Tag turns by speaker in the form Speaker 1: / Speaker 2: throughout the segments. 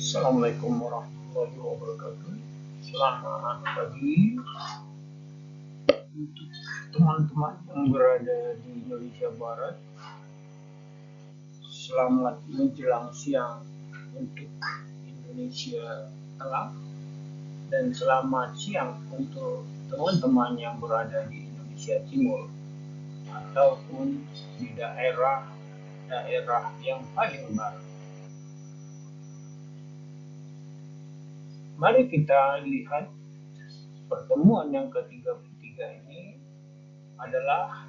Speaker 1: Assalamualaikum warahmatullahi wabarakatuh. Selamat pagi untuk teman-teman yang berada di Indonesia Barat. Selamat menjelang siang untuk Indonesia Tengah, dan selamat siang untuk teman-teman yang berada di Indonesia Timur ataupun di daerah yang paling barat. Mari kita lihat pertemuan yang ke-33 ini adalah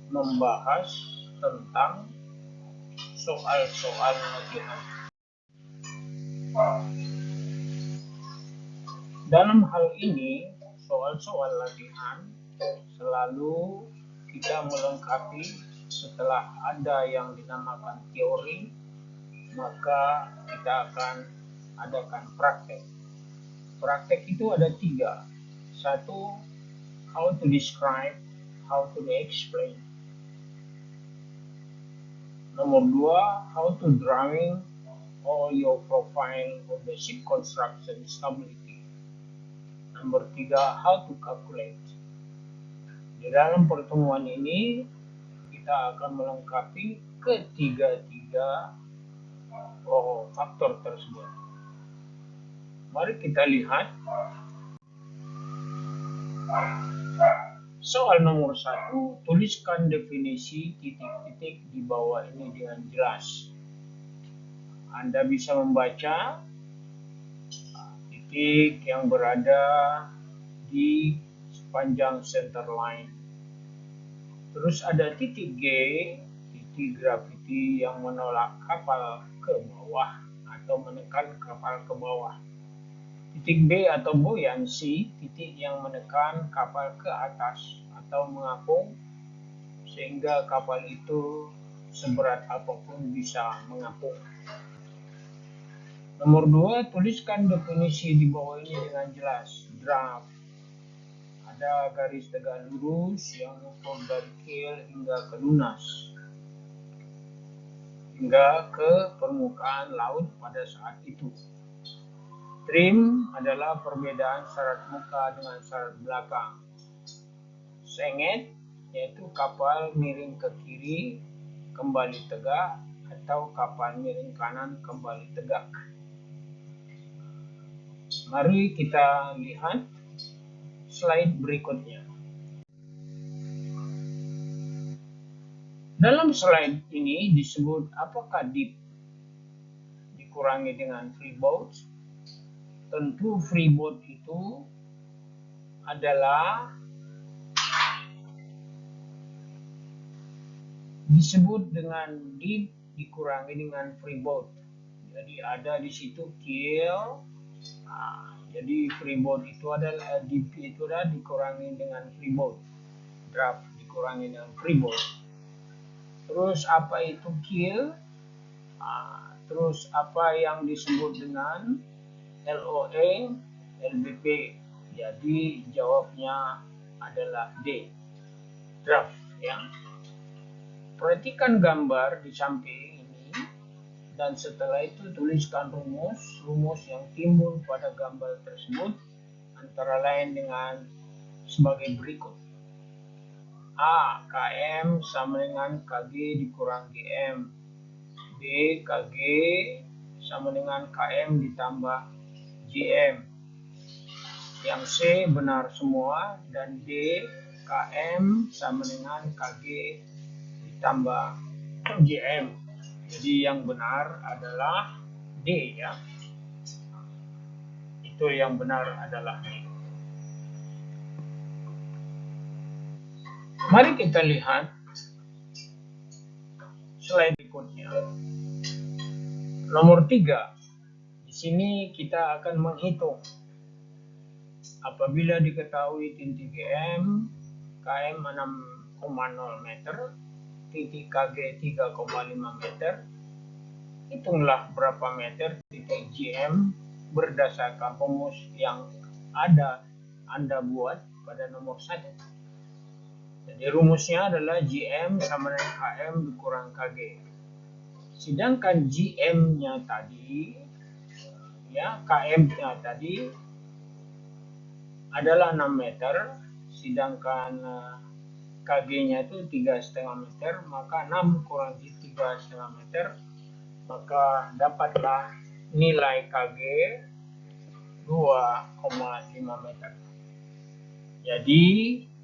Speaker 1: membahas tentang soal-soal latihan. Dalam hal ini, soal-soal latihan selalu kita melengkapi setelah ada yang dinamakan teori, maka kita akan adakan praktek. Praktek itu ada 3. 1, how to describe, how to explain. Nomor 2, how to drawing all your profile of the ship construction stability. Nomor 3, how to calculate. Di dalam pertemuan ini kita akan melengkapi ketiga-tiga faktor tersebut. Mari kita lihat soal nomor 1, tuliskan definisi titik-titik di bawah ini dengan jelas. Anda bisa membaca titik yang berada di sepanjang center line. Terus ada titik G, titik gravity yang menolak kapal ke bawah atau menekan kapal ke bawah. Titik B atau buoyancy, titik yang menekan kapal ke atas atau mengapung sehingga kapal itu seberat apapun bisa mengapung. Nomor 2, tuliskan definisi di bawah ini dengan jelas. Draft. Ada garis tegak lurus yang mengukur dari keel hingga ke lunas, hingga ke permukaan laut pada saat itu. Trim adalah perbedaan syarat muka dengan syarat belakang. Senget yaitu kapal miring ke kiri kembali tegak atau kapal miring kanan kembali tegak. Mari kita lihat slide berikutnya. Dalam slide ini disebut apakah dip dikurangi dengan freeboard. Tentu freeboard itu adalah disebut dengan dip dikurangi dengan freeboard. Jadi ada di situ keel. Jadi freeboard itu adalah dip itu adalah dikurangi dengan freeboard. Draft dikurangi dengan freeboard. Terus apa itu keel? Terus apa yang disebut dengan LOA, LBP? Jadi jawabnya adalah D. Draft ya. Perhatikan gambar di samping ini dan setelah itu tuliskan rumus yang timbul pada gambar tersebut antara lain dengan sebagai berikut. A. KM sama dengan KG dikurang GM. B. KG sama dengan KM ditambah GM. Yang C benar semua dan D. KM sama dengan KG ditambah GM. Jadi yang benar adalah D ya. Itu yang benar adalah D. Mari kita lihat slide berikutnya. Nomor 3. Di sini kita akan menghitung. Apabila diketahui titik GM, KM 6,0 meter, titik KG 3,5 meter, hitunglah berapa meter titik GM berdasarkan rumus yang ada Anda buat pada nomor 1. Jadi rumusnya adalah GM sama dengan KM dikurang KG. Sedangkan GM-nya tadi ya, KM-nya tadi adalah 6 meter, sedangkan KG-nya itu 3,5 meter, maka 6 kurang 3,5 meter, maka dapatlah nilai KG 2,5 meter. Jadi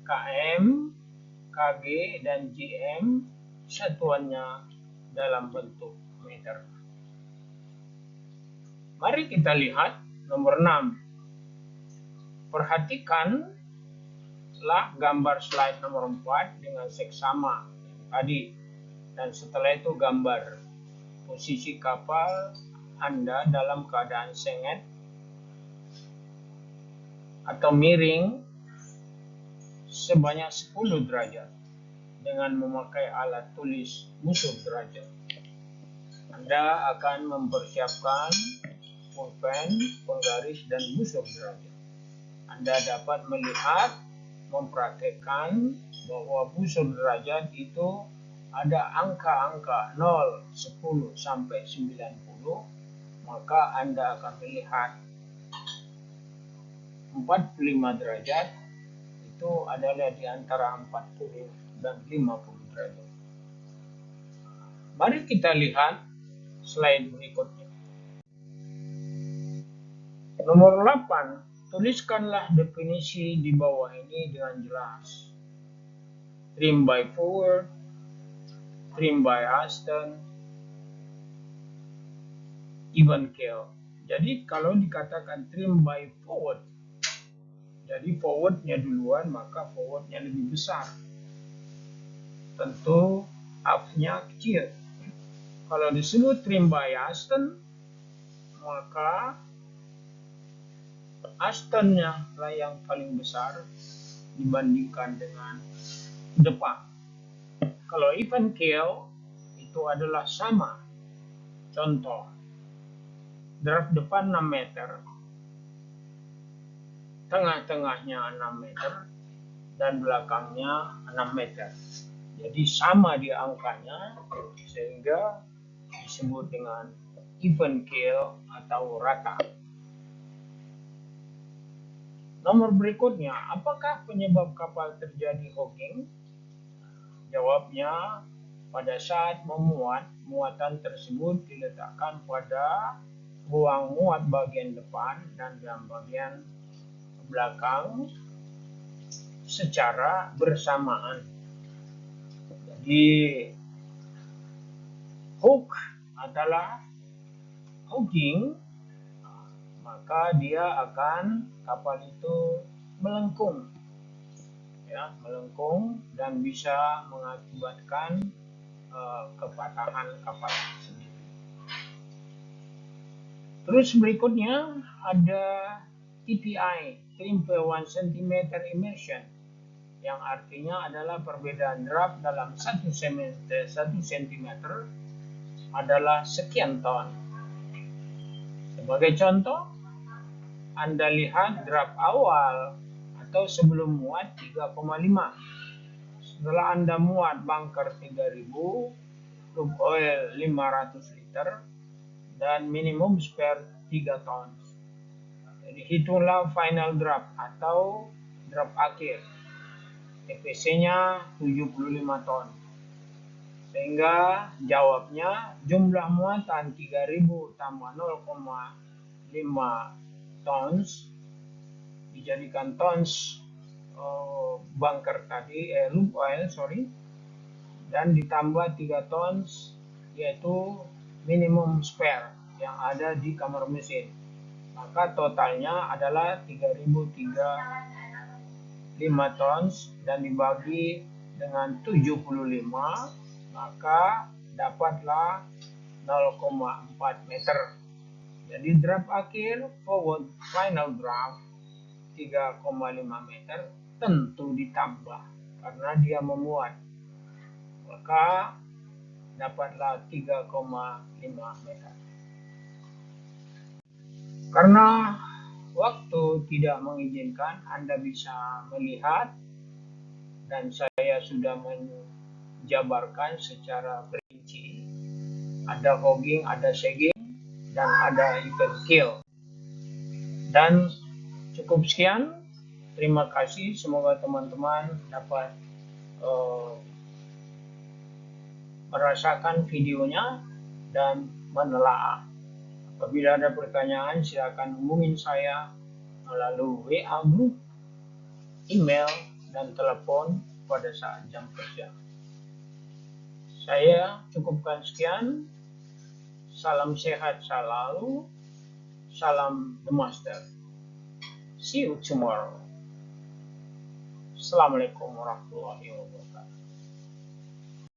Speaker 1: KM, KG, dan GM satuannya dalam bentuk meter. Mari kita lihat nomor 6. Perhatikanlah gambar slide nomor 4 dengan seksama tadi. Dan setelah itu gambar posisi kapal Anda dalam keadaan sengit atau miring sebanyak 10 derajat dengan memakai alat tulis busur derajat. Anda akan mempersiapkan pulpen, penggaris, dan busur derajat. Anda dapat melihat, mempraktekkan bahwa busur derajat itu ada angka-angka 0, 10, sampai 90, maka Anda akan melihat 45 derajat itu adalah di antara 40 dan 50 derajat. Mari kita lihat slide berikutnya. Nomor 8, tuliskanlah definisi di bawah ini dengan jelas. Trim by forward, trim by astern, even keel. Jadi kalau dikatakan trim by forward, jadi forwardnya duluan, maka forwardnya lebih besar. Tentu aft-nya kecil. Kalau disebut trim by astern, maka astern-nya lah yang paling besar dibandingkan dengan depan. Kalau even keel itu adalah sama. Contoh, draft depan 6 meter, tengah-tengahnya 6 meter, dan belakangnya 6 meter. Jadi sama di angkanya, sehingga disebut dengan even keel atau rata. Nomor berikutnya, apakah penyebab kapal terjadi hogging? Jawabnya, pada saat memuat, muatan tersebut diletakkan pada ruang muat bagian depan dan bagian belakang secara bersamaan. Jadi hook adalah hogging, maka dia akan kapal itu melengkung, ya, melengkung dan bisa mengakibatkan kepatahan kapal sendiri. Terus berikutnya ada TPI, trim per 1 cm immersion, yang artinya adalah perbedaan draft dalam 1 cm adalah sekian ton. Sebagai contoh, Anda lihat draft awal atau sebelum muat 3,5. Setelah Anda muat bunker 3000, lube oil 500 liter, dan minimum spare 3 ton. Jadi hitunglah final draft atau draft akhir. TPC-nya 75 ton. Sehingga jawabnya jumlah muatan 3000 tambah 0,5 tons dijadikan tons bunker tadi, lube oil, dan ditambah 3 tons yaitu minimum spare yang ada di kamar mesin. Maka totalnya adalah 3005 tons dan dibagi dengan 75, maka dapatlah 0,4 meter. Jadi draft akhir forward final draft 3,5 meter tentu ditambah karena dia memuat, maka dapatlah 3,5 meter. Karena waktu tidak mengizinkan, Anda bisa melihat dan saya sudah menjabarkan secara perinci. Ada hogging, ada sagging, dan ada even keel. Dan cukup sekian. Terima kasih. Semoga teman-teman dapat merasakan videonya dan menelaah. Apabila ada pertanyaan, silakan hubungin saya melalui WA group, email, dan telepon pada saat jam kerja. Saya cukupkan sekian. Salam sehat selalu. Salam The Master. See you tomorrow. Assalamualaikum warahmatullahi wabarakatuh.